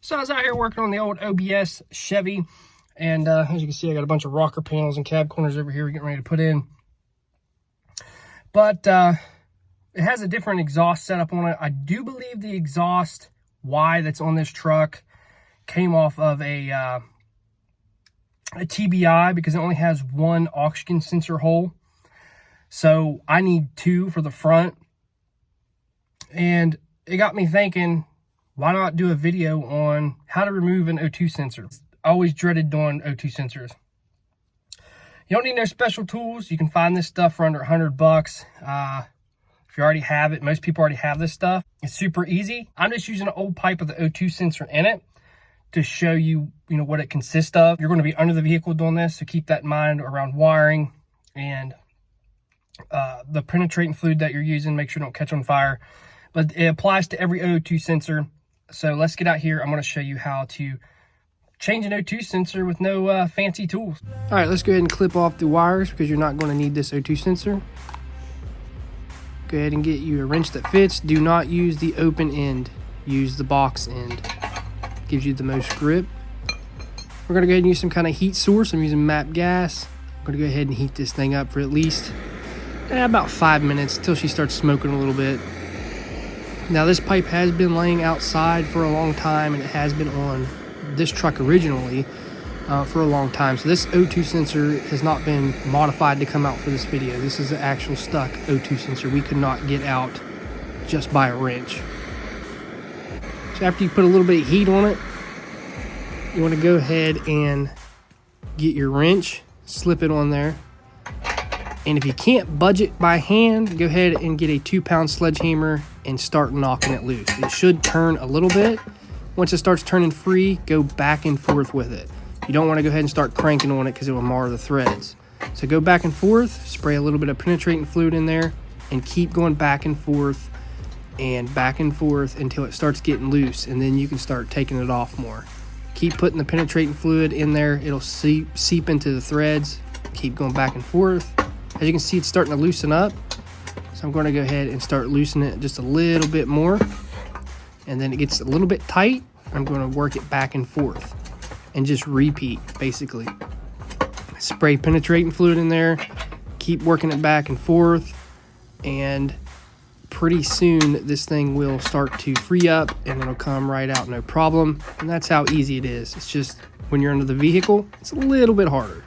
So I was out here working on the old OBS Chevy, and as you can see, I got a bunch of rocker panels and cab corners over here we're getting ready to put in. But it has a different exhaust setup on it. I do believe the exhaust Y that's on this truck came off of a TBI, because it only has one oxygen sensor hole. So I need two for the front. And it got me thinking, why not do a video on how to remove an O2 sensor? I always dreaded doing O2 sensors. You don't need no special tools. You can find this stuff for under $100. If you already have it, most people already have this stuff. It's super easy. I'm just using an old pipe with the O2 sensor in it to show you, what it consists of. You're going to be under the vehicle doing this, so keep that in mind around wiring and the penetrating fluid that you're using. Make sure you don't catch on fire. But it applies to every O2 sensor. So let's get out here. I'm going to show you how to change an O2 sensor with no fancy tools. All right, let's go ahead and clip off the wires because you're not going to need this O2 sensor. Go ahead and get you a wrench that fits. Do not use the open end. Use the box end. Gives you the most grip. We're going to go ahead and use some kind of heat source. I'm using MAP gas. I'm going to go ahead and heat this thing up for at least about 5 minutes until she starts smoking a little bit. Now this pipe has been laying outside for a long time, and it has been on this truck originally for a long time. So this O2 sensor has not been modified to come out for this video. This is an actual stuck O2 sensor we could not get out just by a wrench. So after you put a little bit of heat on it, you want to go ahead and get your wrench, slip it on there. And if you can't budge it by hand, go ahead and get a 2-pound sledgehammer and start knocking it loose. It should turn a little bit. Once it starts turning free, go back and forth with it. You don't want to go ahead and start cranking on it because it will mar the threads. So go back and forth, spray a little bit of penetrating fluid in there, and keep going back and forth until it starts getting loose, and then you can start taking it off more. Keep putting the penetrating fluid in there. It'll seep into the threads. Keep going back and forth. As you can see, it's starting to loosen up. So I'm going to go ahead and start loosening it just a little bit more. And then it gets a little bit tight. I'm going to work it back and forth and just repeat, basically. Spray penetrating fluid in there. Keep working it back and forth. And pretty soon this thing will start to free up and it'll come right out, no problem. And that's how easy it is. It's just when you're under the vehicle, it's a little bit harder.